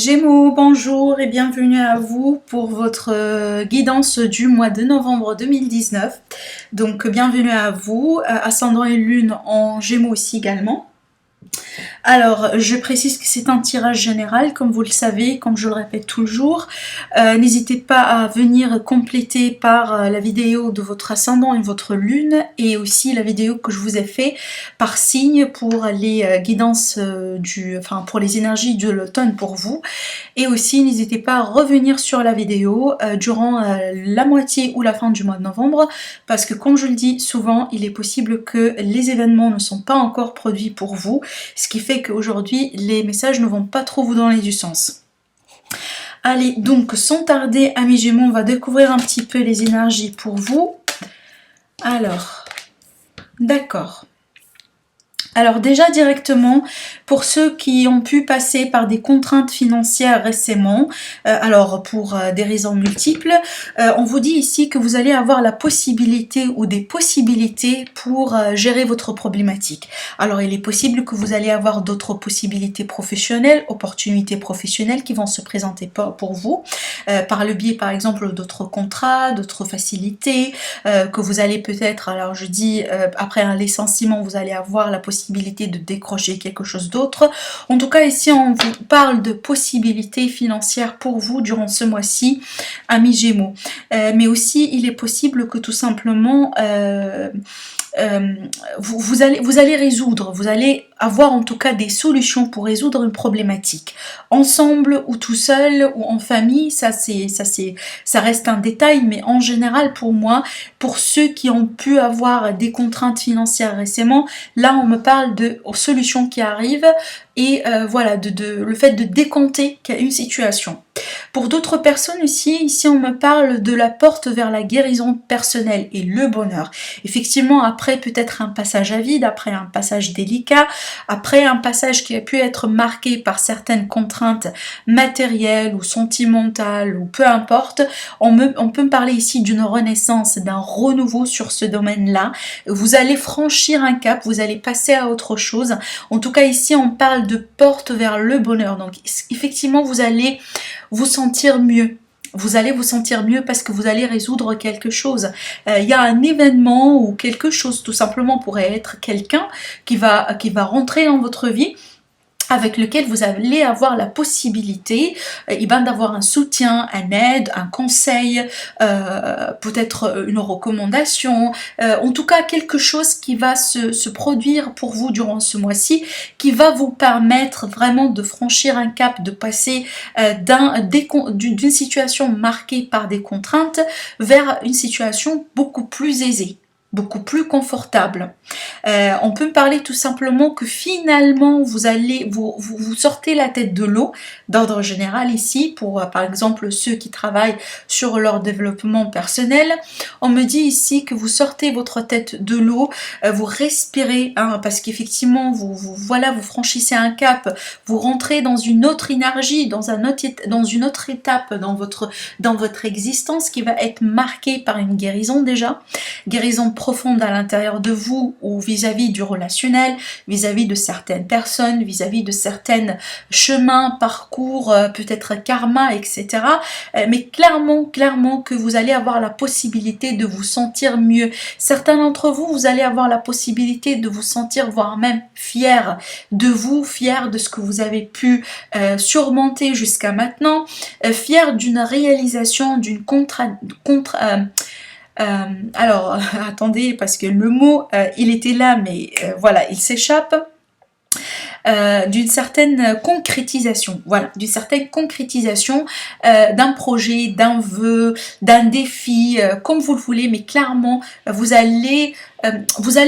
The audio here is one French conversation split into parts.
Gémeaux, bonjour et bienvenue à vous pour votre guidance du mois de novembre 2019. Donc bienvenue à vous, ascendant et lune en Gémeaux aussi également. Alors, je précise que c'est un tirage général, comme vous le savez, comme je le répète toujours. N'hésitez pas à venir compléter par la vidéo de votre ascendant et votre lune, et aussi la vidéo que je vous ai fait par signe pour les guidances pour les énergies de l'automne pour vous. Et aussi, n'hésitez pas à revenir sur la vidéo durant la moitié ou la fin du mois de novembre, parce que comme je le dis souvent, il est possible que les événements ne sont pas encore produits pour vous, ce qui fait qu'aujourd'hui les messages ne vont pas trop vous donner du sens. Allez, donc sans tarder, amis Gémeaux, on va découvrir un petit peu les énergies pour vous. Alors, d'accord. Alors déjà directement, pour ceux qui ont pu passer par des contraintes financières récemment, alors pour des raisons multiples, on vous dit ici que vous allez avoir la possibilité ou des possibilités pour gérer votre problématique. Alors il est possible que vous allez avoir d'autres possibilités professionnelles, opportunités professionnelles qui vont se présenter pour vous, par le biais par exemple d'autres contrats, d'autres facilités, que vous allez peut-être, alors je dis après un licenciement, vous allez avoir la possibilité de décrocher quelque chose d'autre. En tout cas, ici, on vous parle de possibilités financières pour vous durant ce mois-ci, amis Gémeaux. Mais aussi, il est possible que tout simplement, vous allez résoudre, vous allez avoir en tout cas des solutions pour résoudre une problématique. Ensemble ou tout seul ou en famille, ça reste un détail, mais en général pour moi, pour ceux qui ont pu avoir des contraintes financières récemment, là on me parle de solutions qui arrivent et voilà, le fait de décompter une situation. Pour d'autres personnes ici on me parle de la porte vers la guérison personnelle et le bonheur. Effectivement, après peut-être un passage à vide, après un passage délicat, après un passage qui a pu être marqué par certaines contraintes matérielles ou sentimentales ou peu importe, on peut me parler ici d'une renaissance, d'un renouveau sur ce domaine-là. Vous allez franchir un cap, vous allez passer à autre chose. En tout cas ici on parle de porte vers le bonheur. Donc effectivement vous allez vous sentir mieux. Vous allez vous sentir mieux parce que vous allez résoudre quelque chose. Il y a un événement ou quelque chose, tout simplement pourrait être quelqu'un qui va rentrer dans votre vie, avec lequel vous allez avoir la possibilité d'avoir un soutien, une aide, un conseil, peut-être une recommandation, en tout cas quelque chose qui va se produire pour vous durant ce mois-ci, qui va vous permettre vraiment de franchir un cap, de passer d'une situation marquée par des contraintes vers une situation beaucoup plus aisée, beaucoup plus confortable. On peut me parler tout simplement que finalement vous sortez la tête de l'eau d'ordre général ici pour par exemple ceux qui travaillent sur leur développement personnel. On me dit ici que vous sortez votre tête de l'eau, vous respirez parce qu'effectivement vous franchissez un cap, vous rentrez dans une autre énergie, dans une autre étape dans votre existence qui va être marquée par une guérison déjà, guérison profonde à l'intérieur de vous ou vis-à-vis du relationnel, vis-à-vis de certaines personnes, vis-à-vis de certains chemins, parcours, peut-être karma, etc. Mais clairement que vous allez avoir la possibilité de vous sentir mieux. Certains d'entre vous, vous allez avoir la possibilité de vous sentir, voire même fiers de vous, fiers de ce que vous avez pu surmonter jusqu'à maintenant, fiers d'une réalisation, d'une alors, attendez, parce que le mot, il était là, mais voilà, il s'échappe. D'une certaine concrétisation, voilà, d'une certaine concrétisation d'un projet, d'un vœu, d'un défi, comme vous le voulez, mais clairement, vous allez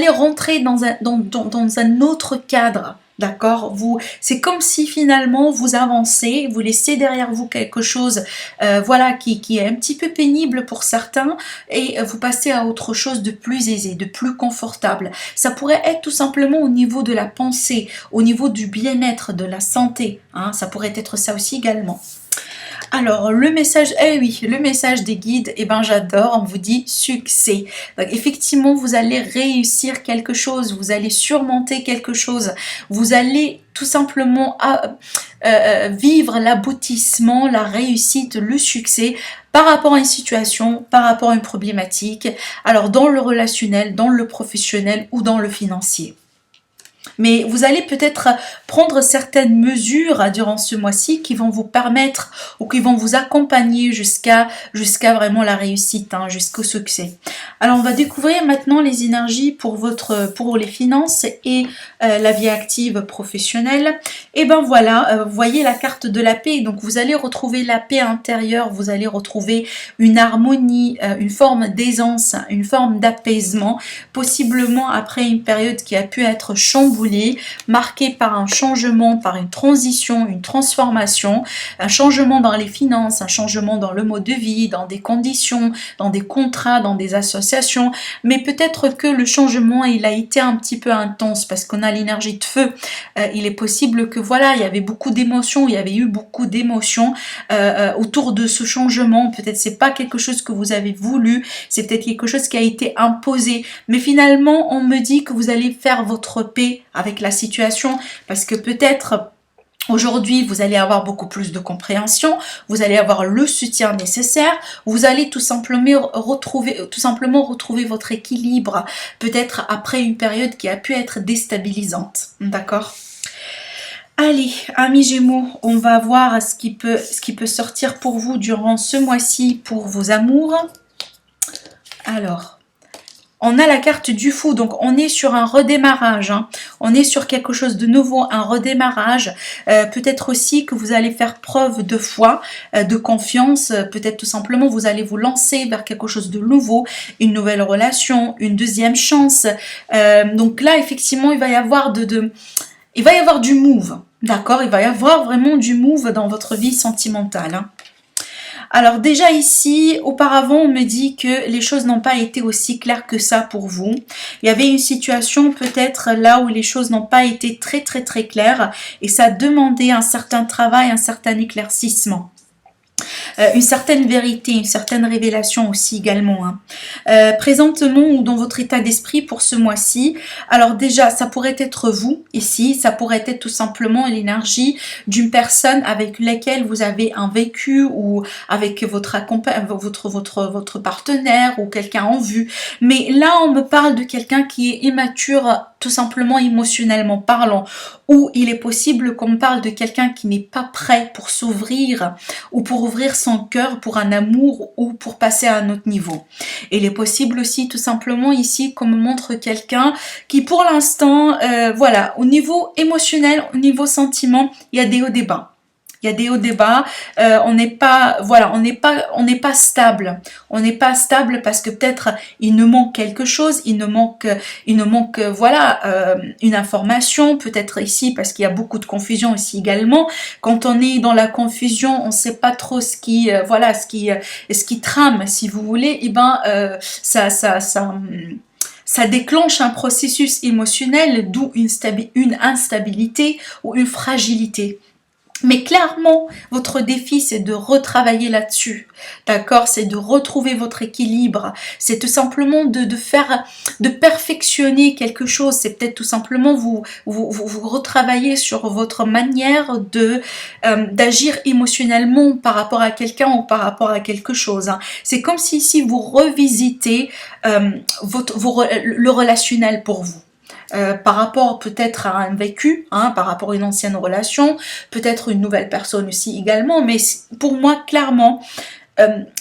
rentrer dans un autre cadre. D'accord, c'est comme si finalement vous avancez, vous laissez derrière vous quelque chose, voilà, qui est un petit peu pénible pour certains, et vous passez à autre chose de plus aisé, de plus confortable. Ça pourrait être tout simplement au niveau de la pensée, au niveau du bien-être, de la santé, ça pourrait être ça aussi également. Alors le message, le message des guides, j'adore, on vous dit succès. Donc effectivement vous allez réussir quelque chose, vous allez surmonter quelque chose, vous allez tout simplement vivre l'aboutissement, la réussite, le succès par rapport à une situation, par rapport à une problématique, alors dans le relationnel, dans le professionnel ou dans le financier. Mais vous allez peut-être prendre certaines mesures durant ce mois-ci qui vont vous permettre ou qui vont vous accompagner jusqu'à vraiment la réussite, jusqu'au succès. Alors on va découvrir maintenant les énergies pour les finances et la vie active professionnelle. Et ben voilà, vous voyez la carte de la paix. Donc vous allez retrouver la paix intérieure, vous allez retrouver une harmonie, une forme d'aisance, une forme d'apaisement, possiblement après une période qui a pu être chamboulée, marqué par un changement, par une transition, une transformation, un changement dans les finances, un changement dans le mode de vie, dans des conditions, dans des contrats, dans des associations, mais peut-être que le changement il a été un petit peu intense parce qu'on a l'énergie de feu. Il est possible que voilà, il y avait beaucoup d'émotions, il y avait eu beaucoup d'émotions autour de ce changement. Peut-être c'est pas quelque chose que vous avez voulu, c'est peut-être quelque chose qui a été imposé, mais finalement on me dit que vous allez faire votre paix avec la situation parce que peut-être aujourd'hui, vous allez avoir beaucoup plus de compréhension, vous allez avoir le soutien nécessaire, vous allez tout simplement retrouver votre équilibre, peut-être après une période qui a pu être déstabilisante, d'accord ? Allez, amis Gémeaux, on va voir ce qui peut sortir pour vous durant ce mois-ci pour vos amours. Alors, on a la carte du fou, donc on est sur un redémarrage, on est sur quelque chose de nouveau, un redémarrage, peut-être aussi que vous allez faire preuve de foi, de confiance, peut-être tout simplement vous allez vous lancer vers quelque chose de nouveau, une nouvelle relation, une deuxième chance, donc là effectivement il va y avoir du move, d'accord, il va y avoir vraiment du move dans votre vie sentimentale. Alors déjà ici, auparavant, on me dit que les choses n'ont pas été aussi claires que ça pour vous. Il y avait une situation peut-être là où les choses n'ont pas été très très très claires et ça demandait un certain travail, un certain éclaircissement. Une certaine vérité, une certaine révélation aussi également. Présentement ou dans votre état d'esprit pour ce mois-ci, alors déjà ça pourrait être vous ici, ça pourrait être tout simplement l'énergie d'une personne avec laquelle vous avez un vécu ou avec votre partenaire ou quelqu'un en vue. Mais là on me parle de quelqu'un qui est immature tout simplement émotionnellement parlant, ou il est possible qu'on me parle de quelqu'un qui n'est pas prêt pour s'ouvrir ou pour ouvrir son cœur pour un amour ou pour passer à un autre niveau. Il est possible aussi tout simplement ici qu'on me montre quelqu'un qui pour l'instant, voilà, au niveau émotionnel, au niveau sentiment, il y a des hauts des bas. Il y a des hauts des bas, on n'est pas stable. On n'est pas stable parce que peut-être il nous manque quelque chose, il nous manque une information, peut-être ici parce qu'il y a beaucoup de confusion ici également. Quand on est dans la confusion, on ne sait pas trop ce qui trame, si vous voulez, et ça déclenche un processus émotionnel, d'où une instabilité ou une fragilité. Mais clairement, votre défi, c'est de retravailler là-dessus, d'accord? C'est de retrouver votre équilibre, c'est tout simplement de perfectionner quelque chose, c'est peut-être tout simplement vous retravailler sur votre manière d'agir émotionnellement par rapport à quelqu'un ou par rapport à quelque chose. C'est comme si vous revisitez le relationnel pour vous. Par rapport peut-être à un vécu, par rapport à une ancienne relation, peut-être une nouvelle personne aussi également, mais pour moi clairement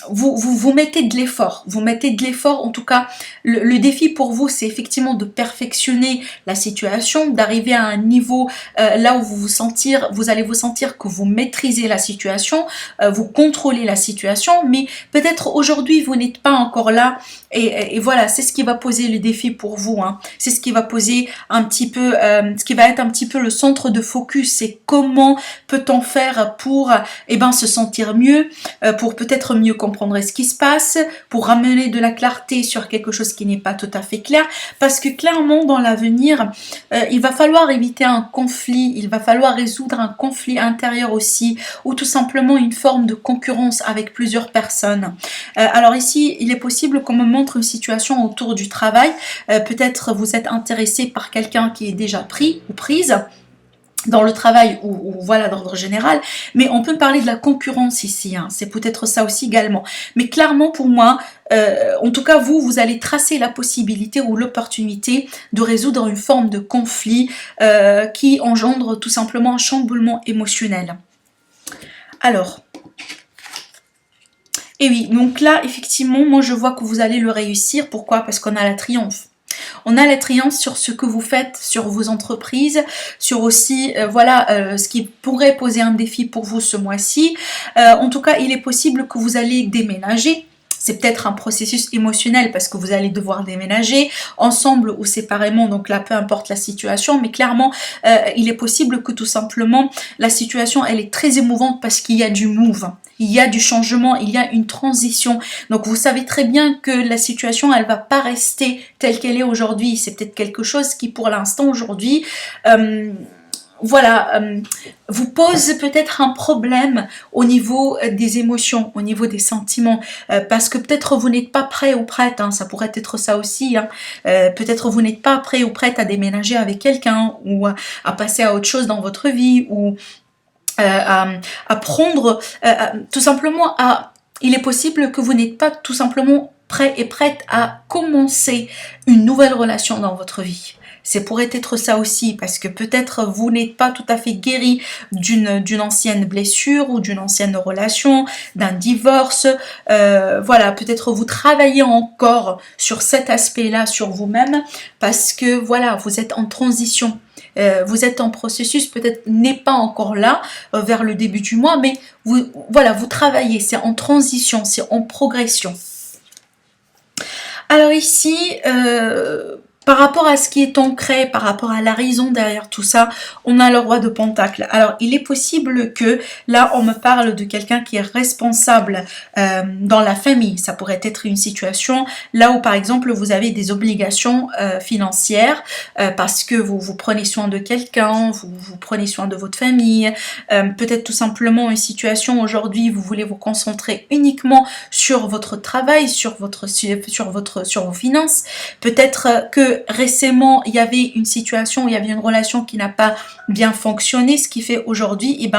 vous mettez de l'effort, en tout cas le défi pour vous c'est effectivement de perfectionner la situation, d'arriver à un niveau là où vous allez vous sentir que vous maîtrisez la situation, vous contrôlez la situation, mais peut-être aujourd'hui vous n'êtes pas encore là et voilà, c'est ce qui va poser le défi pour vous, c'est ce qui va poser un petit peu, ce qui va être un petit peu le centre de focus, c'est comment peut-on faire pour se sentir mieux, pour peut-être mieux comprendre ce qui se passe, pour ramener de la clarté sur quelque chose qui n'est pas tout à fait clair, parce que clairement dans l'avenir, il va falloir éviter un conflit, il va falloir résoudre un conflit intérieur aussi, ou tout simplement une forme de concurrence avec plusieurs personnes. Alors ici, il est possible qu'on me montre une situation autour du travail, peut-être vous êtes intéressé par quelqu'un qui est déjà pris ou prise, dans le travail ou voilà d'ordre général, mais on peut parler de la concurrence ici, hein. C'est peut-être ça aussi également. Mais clairement pour moi, en tout cas vous allez tracer la possibilité ou l'opportunité de résoudre une forme de conflit qui engendre tout simplement un chamboulement émotionnel. Alors, et oui, donc là effectivement, moi je vois que vous allez le réussir. Pourquoi? Parce qu'on a la triomphe. On a la triomphe sur ce que vous faites, sur vos entreprises, sur aussi ce qui pourrait poser un défi pour vous ce mois-ci. En tout cas, il est possible que vous allez déménager. C'est peut-être un processus émotionnel parce que vous allez devoir déménager ensemble ou séparément, donc là peu importe la situation, mais clairement il est possible que tout simplement la situation elle est très émouvante parce qu'il y a du move. Il y a du changement, il y a une transition. Donc vous savez très bien que la situation, elle va pas rester telle qu'elle est aujourd'hui. C'est peut-être quelque chose qui pour l'instant aujourd'hui, vous pose peut-être un problème au niveau des émotions, au niveau des sentiments, parce que peut-être vous n'êtes pas prêt ou prête, hein, ça pourrait être ça aussi, hein, peut-être vous n'êtes pas prêt ou prête à déménager avec quelqu'un ou à passer à autre chose dans votre vie ou à prendre, tout simplement il est possible que vous n'êtes pas tout simplement prêt et prête à commencer une nouvelle relation dans votre vie. C'est pourrait être ça aussi, parce que peut-être vous n'êtes pas tout à fait guéri d'une ancienne blessure ou d'une ancienne relation, d'un divorce. Voilà, peut-être vous travaillez encore sur cet aspect-là, sur vous-même, parce que voilà, vous êtes en transition. Vous êtes en processus, peut-être n'est pas encore là vers le début du mois, mais vous travaillez, c'est en transition, c'est en progression. Alors ici, par rapport à ce qui est ancré, par rapport à la raison derrière tout ça, on a le roi de Pentacle. Alors, il est possible que, là, on me parle de quelqu'un qui est responsable dans la famille. Ça pourrait être une situation là où, par exemple, vous avez des obligations financières parce que vous prenez soin de quelqu'un, vous prenez soin de votre famille. Peut-être tout simplement une situation aujourd'hui, vous voulez vous concentrer uniquement sur votre travail, sur vos finances. Peut-être que récemment il y avait une situation où il y avait une relation qui n'a pas bien fonctionné, ce qui fait aujourd'hui,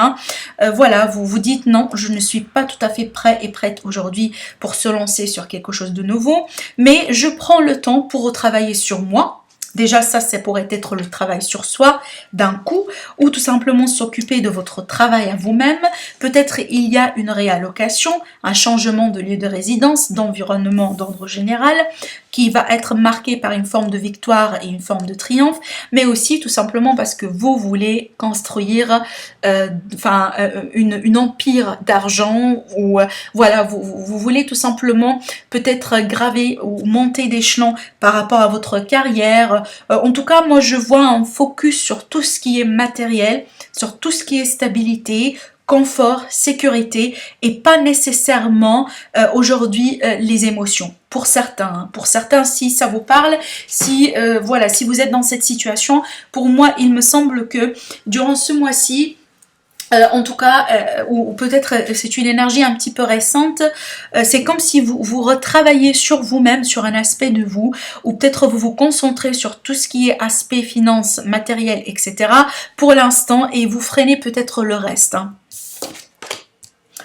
vous vous dites non, je ne suis pas tout à fait prêt et prête aujourd'hui pour se lancer sur quelque chose de nouveau, mais je prends le temps pour retravailler sur moi. Déjà, ça pourrait être le travail sur soi d'un coup, ou tout simplement s'occuper de votre travail à vous-même. Peut-être il y a une réallocation, un changement de lieu de résidence, d'environnement d'ordre général, qui va être marqué par une forme de victoire et une forme de triomphe, mais aussi tout simplement parce que vous voulez construire une empire d'argent, ou vous voulez tout simplement peut-être graver ou monter d'échelon par rapport à votre carrière. En tout cas, moi je vois un focus sur tout ce qui est matériel, sur tout ce qui est stabilité, confort, sécurité, et pas nécessairement aujourd'hui les émotions. Pour certains, si ça vous parle, si vous êtes dans cette situation, pour moi il me semble que durant ce mois-ci, en tout cas, ou peut-être c'est une énergie un petit peu récente, c'est comme si vous retravaillez sur vous-même, sur un aspect de vous, ou peut-être vous vous concentrez sur tout ce qui est aspect finance, matériel, etc. pour l'instant, et vous freinez peut-être le reste, hein.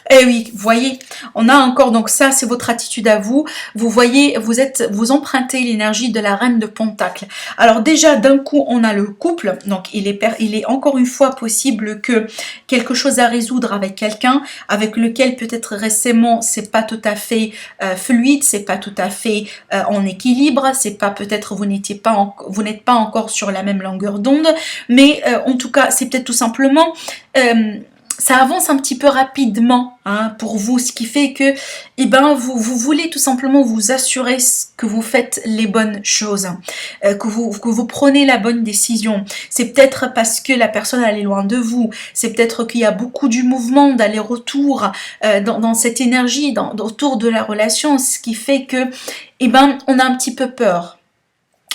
Eh oui, vous voyez, on a encore, donc ça c'est votre attitude à vous. Vous voyez, vous empruntez l'énergie de la reine de Pentacle. Alors déjà d'un coup on a le couple, donc il est encore une fois possible que quelque chose à résoudre avec quelqu'un avec lequel peut-être récemment c'est pas tout à fait fluide, c'est pas tout à fait en équilibre, c'est pas peut-être vous n'êtes pas encore sur la même longueur d'onde, mais en tout cas c'est peut-être tout simplement ça avance un petit peu rapidement, hein, pour vous, ce qui fait que vous voulez tout simplement vous assurer que vous faites les bonnes choses, que vous prenez la bonne décision. C'est peut-être parce que la personne elle est loin de vous, c'est peut-être qu'il y a beaucoup du mouvement d'aller-retour dans cette énergie, autour de la relation, ce qui fait que on a un petit peu peur.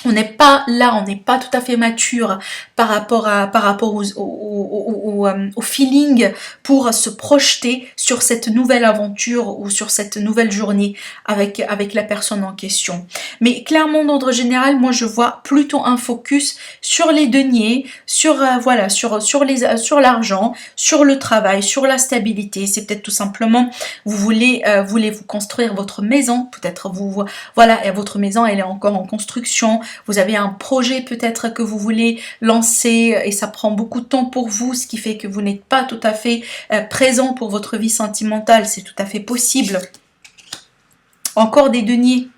On n'est pas là, on n'est pas tout à fait mature par rapport au feeling pour se projeter sur cette nouvelle aventure ou sur cette nouvelle journée avec la personne en question. Mais clairement, d'ordre général, moi je vois plutôt un focus sur les deniers, sur voilà, sur l'argent, sur le travail, sur la stabilité. C'est peut-être tout simplement voulez vous construire votre maison, peut-être voilà, et votre maison elle est encore en construction. Vous avez un projet peut-être que vous voulez lancer et ça prend beaucoup de temps pour vous, ce qui fait que vous n'êtes pas tout à fait présent pour votre vie sentimentale. C'est tout à fait possible. Encore des deniers.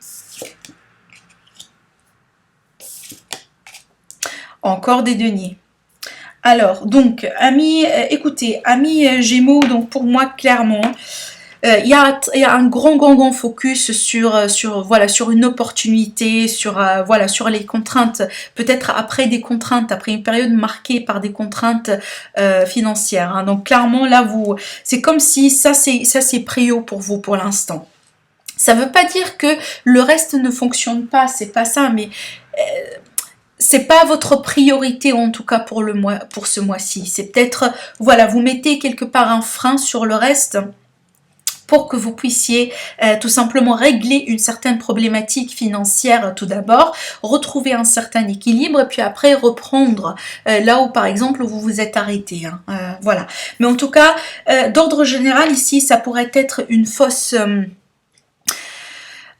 Encore des deniers. Alors, donc, amis, écoutez, amis Gémeaux, donc pour moi, clairement, il y a un grand focus voilà, sur une opportunité, voilà, sur les contraintes, peut-être après une période marquée par des contraintes financières. Hein. Donc clairement là c'est comme si ça c'est prio pour vous pour l'instant. Ça veut pas dire que le reste ne fonctionne pas, c'est pas ça, mais c'est pas votre priorité en tout cas pour ce mois-ci. C'est peut-être voilà, vous mettez quelque part un frein sur le reste pour que vous puissiez tout simplement régler une certaine problématique financière tout d'abord, retrouver un certain équilibre, puis après reprendre là où par exemple vous vous êtes arrêté. Hein, voilà. Mais en tout cas, d'ordre général ici, ça pourrait être une fausse...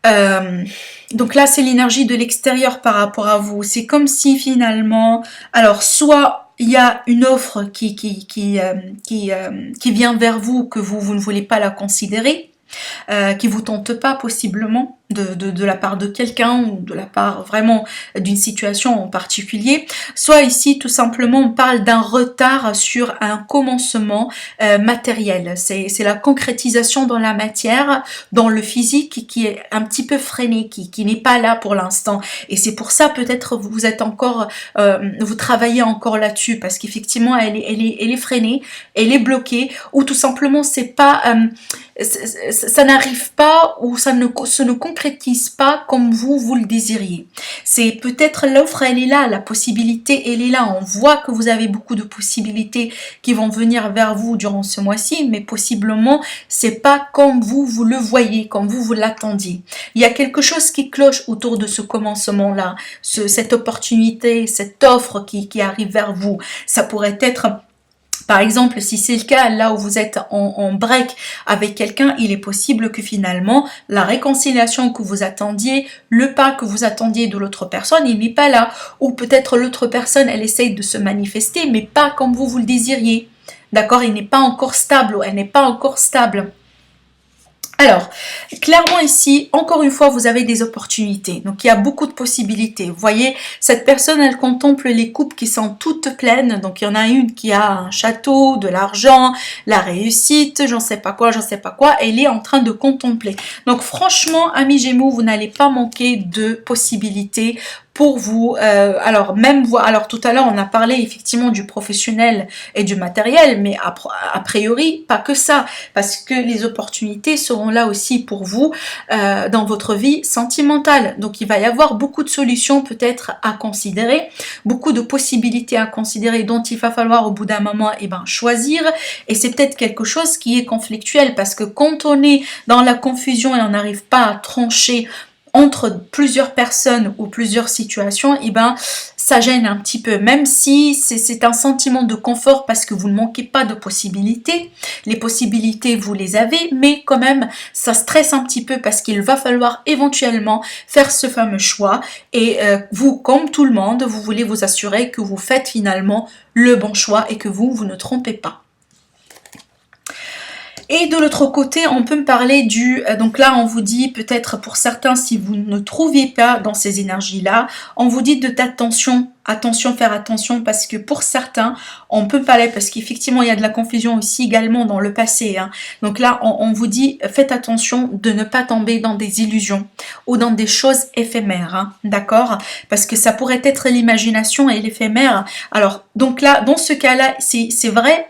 donc là, c'est l'énergie de l'extérieur par rapport à vous. C'est comme si finalement... Alors, soit... il y a une offre qui vient vers vous, que vous ne voulez pas la considérer, qui vous tente pas possiblement de la part de quelqu'un ou de la part vraiment d'une situation en particulier. Soit ici, tout simplement, on parle d'un retard sur un commencement matériel. C'est la concrétisation dans la matière, dans le physique qui est un petit peu freiné, qui n'est pas là pour l'instant. Et c'est pour ça peut-être vous êtes encore, vous travaillez encore là-dessus parce qu'effectivement elle est freinée, elle est bloquée, ou tout simplement c'est pas ça n'arrive pas ou ça ne se ne concrétise pas comme vous le désiriez. C'est peut-être l'offre, elle est là, la possibilité, elle est là. On voit que vous avez beaucoup de possibilités qui vont venir vers vous durant ce mois-ci, mais possiblement, c'est pas comme vous le voyez, comme vous l'attendiez. Il y a quelque chose qui cloche autour de ce commencement-là, cette opportunité, cette offre qui arrive vers vous. Ça pourrait être... Par exemple, si c'est le cas, là où vous êtes en break avec quelqu'un, il est possible que finalement, la réconciliation que vous attendiez, le pas que vous attendiez de l'autre personne, il n'est pas là. Ou peut-être l'autre personne, elle essaye de se manifester, mais pas comme vous le désiriez. D'accord? Il n'est pas encore stable ou elle n'est pas encore stable. Alors, clairement ici, encore une fois, vous avez des opportunités. Donc, il y a beaucoup de possibilités. Vous voyez, cette personne, elle contemple les coupes qui sont toutes pleines. Donc, il y en a une qui a un château, de l'argent, la réussite, j'en sais pas quoi. Elle est en train de contempler. Donc, franchement, amis Gémeaux, vous n'allez pas manquer de possibilités pour vous. Alors tout à l'heure on a parlé effectivement du professionnel et du matériel, mais a priori pas que ça, parce que les opportunités seront là aussi pour vous dans votre vie sentimentale. Donc il va y avoir beaucoup de solutions peut-être à considérer, beaucoup de possibilités à considérer dont il va falloir au bout d'un moment choisir, et c'est peut-être quelque chose qui est conflictuel, parce que quand on est dans la confusion et on n'arrive pas à trancher entre plusieurs personnes ou plusieurs situations, ça gêne un petit peu, même si c'est un sentiment de confort parce que vous ne manquez pas de possibilités. Les possibilités, vous les avez, mais quand même, ça stresse un petit peu parce qu'il va falloir éventuellement faire ce fameux choix. Et vous, comme tout le monde, vous voulez vous assurer que vous faites finalement le bon choix et que vous ne trompez pas. Et de l'autre côté, on peut me parler donc là, on vous dit peut-être pour certains, si vous ne trouviez pas dans ces énergies-là, on vous dit de faire attention, parce que pour certains, on peut parler, parce qu'effectivement, il y a de la confusion aussi également dans le passé. Hein. Donc là, on vous dit, faites attention de ne pas tomber dans des illusions ou dans des choses éphémères, hein, d'accord? Parce que ça pourrait être l'imagination et l'éphémère. Alors, donc là, dans ce cas-là, c'est vrai,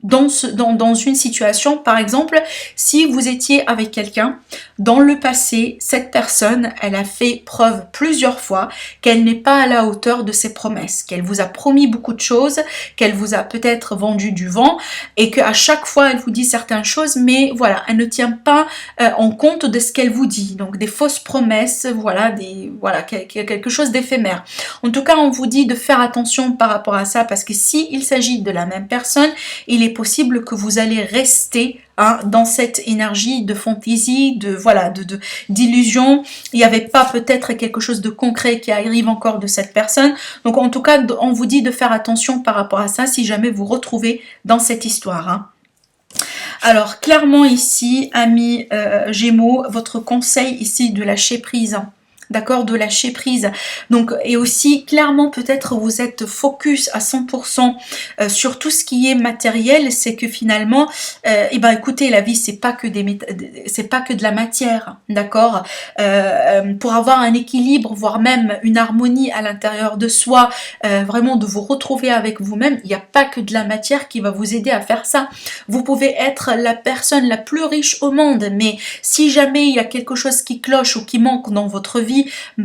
dans une situation. Par exemple, si vous étiez avec quelqu'un, dans le passé, cette personne, elle a fait preuve plusieurs fois qu'elle n'est pas à la hauteur de ses promesses, qu'elle vous a promis beaucoup de choses, qu'elle vous a peut-être vendu du vent et qu'à chaque fois, elle vous dit certaines choses, mais voilà, elle ne tient pas en compte de ce qu'elle vous dit. Donc, des fausses promesses, voilà, quelque chose d'éphémère. En tout cas, on vous dit de faire attention par rapport à ça parce que s'il s'agit de la même personne, il est possible que vous allez rester dans cette énergie de fantaisie, d'illusion. Il n'y avait pas peut-être quelque chose de concret qui arrive encore de cette personne. Donc en tout cas, on vous dit de faire attention par rapport à ça si jamais vous retrouvez dans cette histoire. Alors clairement ici, amis Gémeaux, votre conseil ici de lâcher prise. D'accord, de lâcher prise. Donc, et aussi, clairement, peut-être vous êtes focus à 100% sur tout ce qui est matériel, c'est que finalement, écoutez, la vie, c'est pas que de la matière, d'accord. Pour avoir un équilibre, voire même une harmonie à l'intérieur de soi, vraiment de vous retrouver avec vous-même, il n'y a pas que de la matière qui va vous aider à faire ça. Vous pouvez être la personne la plus riche au monde, mais si jamais il y a quelque chose qui cloche ou qui manque dans votre vie,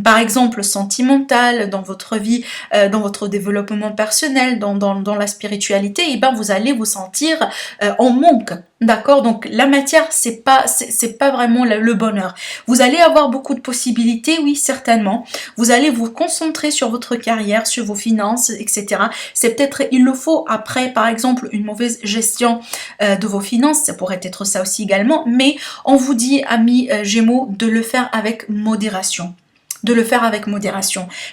par exemple sentimentale, dans votre vie, dans votre développement personnel, dans la spiritualité, et vous allez vous sentir en manque. D'accord, donc la matière c'est pas vraiment le bonheur. Vous allez avoir beaucoup de possibilités, oui certainement. Vous allez vous concentrer sur votre carrière, sur vos finances, etc. C'est peut-être il le faut après par exemple une mauvaise gestion de vos finances, ça pourrait être ça aussi également. Mais on vous dit amis Gémeaux de le faire avec modération.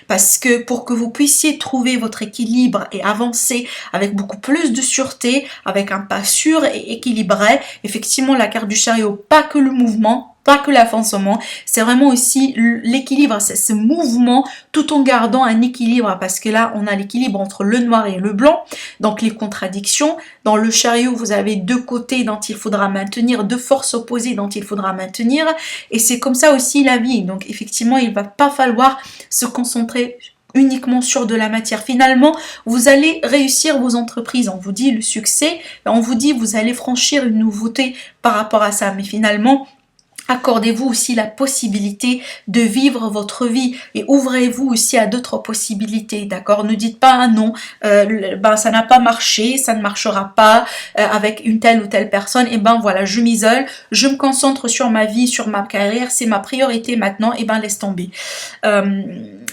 Parce que pour que vous puissiez trouver votre équilibre et avancer avec beaucoup plus de sûreté, avec un pas sûr et équilibré, effectivement la carte du chariot, pas que le mouvement, pas que l'avancement, c'est vraiment aussi l'équilibre, c'est ce mouvement tout en gardant un équilibre parce que là on a l'équilibre entre le noir et le blanc, donc les contradictions. Dans le chariot vous avez deux côtés dont il faudra maintenir, deux forces opposées dont il faudra maintenir et c'est comme ça aussi la vie. Donc effectivement il va pas falloir se concentrer uniquement sur de la matière. Finalement, vous allez réussir vos entreprises. On vous dit le succès, on vous dit vous allez franchir une nouveauté par rapport à ça. Mais finalement, accordez-vous aussi la possibilité de vivre votre vie et ouvrez-vous aussi à d'autres possibilités, d'accord? Ne dites pas un non, ça n'a pas marché, ça ne marchera pas avec une telle ou telle personne, et voilà, je m'isole, je me concentre sur ma vie, sur ma carrière, c'est ma priorité maintenant, et laisse tomber.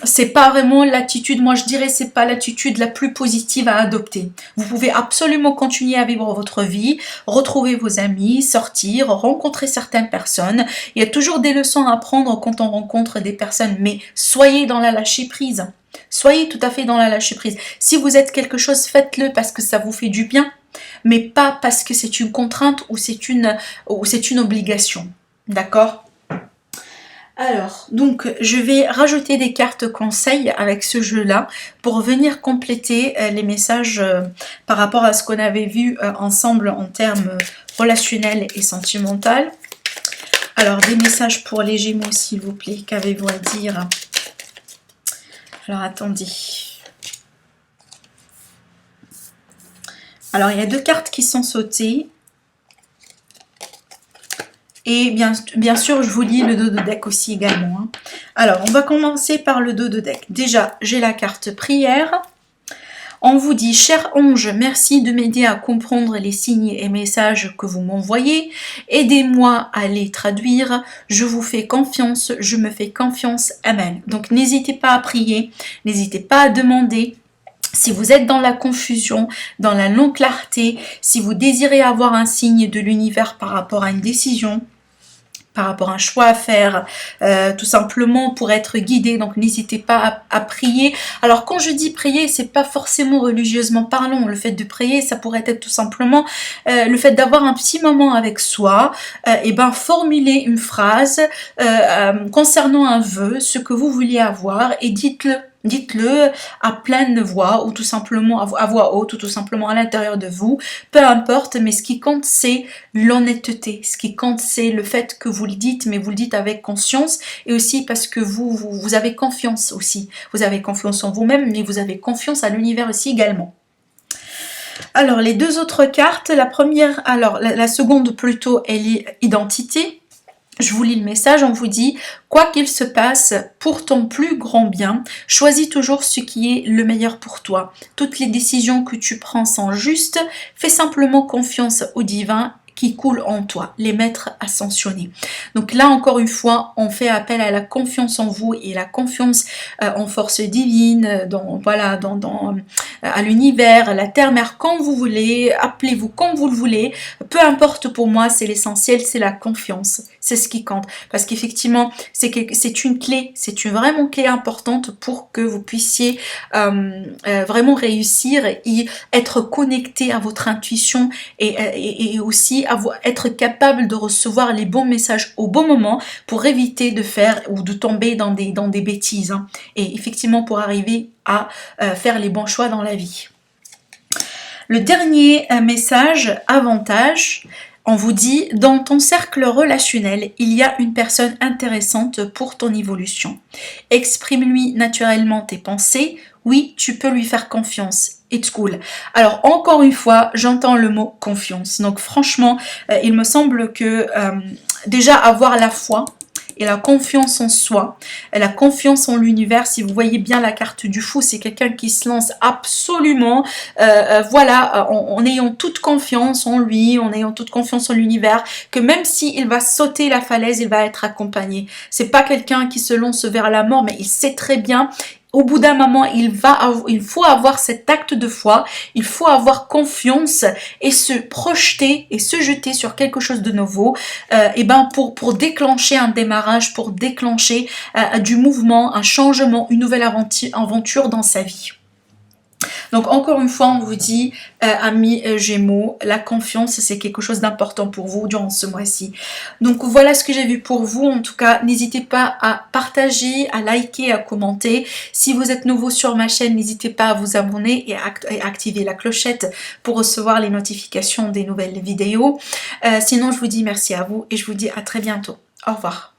C'est pas vraiment l'attitude, moi je dirais c'est pas l'attitude la plus positive à adopter. Vous pouvez absolument continuer à vivre votre vie, retrouver vos amis, sortir, rencontrer certaines personnes. Il y a toujours des leçons à prendre quand on rencontre des personnes, mais soyez dans la lâcher prise. Soyez tout à fait dans la lâcher prise. Si vous êtes quelque chose, faites-le parce que ça vous fait du bien, mais pas parce que c'est une contrainte ou c'est une obligation. D'accord ? Alors, donc, je vais rajouter des cartes conseils avec ce jeu-là pour venir compléter les messages par rapport à ce qu'on avait vu ensemble en termes relationnels et sentimentaux. Alors, des messages pour les Gémeaux, s'il vous plaît. Qu'avez-vous à dire? Alors, attendez. Alors, il y a deux cartes qui sont sautées. Et bien sûr, je vous lis le dos de deck aussi également. Alors, on va commencer par le dos de deck. Déjà, j'ai la carte prière. On vous dit, cher ange, merci de m'aider à comprendre les signes et messages que vous m'envoyez. Aidez-moi à les traduire. Je vous fais confiance, je me fais confiance. Amen. Donc, n'hésitez pas à prier, n'hésitez pas à demander. Si vous êtes dans la confusion, dans la non-clarté, si vous désirez avoir un signe de l'univers par rapport à une décision, par rapport à un choix à faire, tout simplement pour être guidé, donc n'hésitez pas à prier. Alors quand je dis prier, c'est pas forcément religieusement parlant, le fait de prier, ça pourrait être tout simplement le fait d'avoir un petit moment avec soi, formuler une phrase concernant un vœu, ce que vous vouliez avoir, et dites-le. Dites-le à pleine voix ou tout simplement à voix haute ou tout simplement à l'intérieur de vous, peu importe, mais ce qui compte c'est l'honnêteté, ce qui compte c'est le fait que vous le dites, mais vous le dites avec conscience et aussi parce que vous avez confiance aussi, vous avez confiance en vous-même, mais vous avez confiance à l'univers aussi également. Alors, les deux autres cartes, la première, alors la seconde plutôt, elle est identité. Je vous lis le message, on vous dit « Quoi qu'il se passe, pour ton plus grand bien, choisis toujours ce qui est le meilleur pour toi. Toutes les décisions que tu prends sont justes, fais simplement confiance au divin qui coule en toi, les maîtres ascensionnés. » Donc là, encore une fois, on fait appel à la confiance en vous et la confiance en force divine, à l'univers, à la terre-mère, quand vous voulez, appelez-vous comme vous le voulez, peu importe pour moi, c'est l'essentiel, c'est la confiance. C'est ce qui compte. Parce qu'effectivement, c'est une clé, c'est une vraiment clé importante pour que vous puissiez vraiment réussir et être connecté à votre intuition et aussi être capable de recevoir les bons messages au bon moment pour éviter de faire ou de tomber dans des bêtises. Hein. Et effectivement, pour arriver à faire les bons choix dans la vie. Le dernier message, avantage, on vous dit, dans ton cercle relationnel, il y a une personne intéressante pour ton évolution. Exprime-lui naturellement tes pensées. Oui, tu peux lui faire confiance. It's cool. Alors, encore une fois, j'entends le mot confiance. Donc, franchement, il me semble que déjà avoir la foi, et la confiance en soi, et la confiance en l'univers. Si vous voyez bien la carte du fou, c'est quelqu'un qui se lance absolument, en ayant toute confiance en lui, en ayant toute confiance en l'univers, que même s'il va sauter la falaise, il va être accompagné. C'est pas quelqu'un qui se lance vers la mort, mais il sait très bien. Au bout d'un moment, il faut avoir cet acte de foi, il faut avoir confiance et se projeter et se jeter sur quelque chose de nouveau pour déclencher un démarrage, pour déclencher du mouvement, un changement, une nouvelle aventure dans sa vie. Donc encore une fois, on vous dit, amis Gémeaux, la confiance, c'est quelque chose d'important pour vous durant ce mois-ci. Donc voilà ce que j'ai vu pour vous. En tout cas, n'hésitez pas à partager, à liker, à commenter. Si vous êtes nouveau sur ma chaîne, n'hésitez pas à vous abonner et à activer la clochette pour recevoir les notifications des nouvelles vidéos. Sinon, je vous dis merci à vous et je vous dis à très bientôt. Au revoir.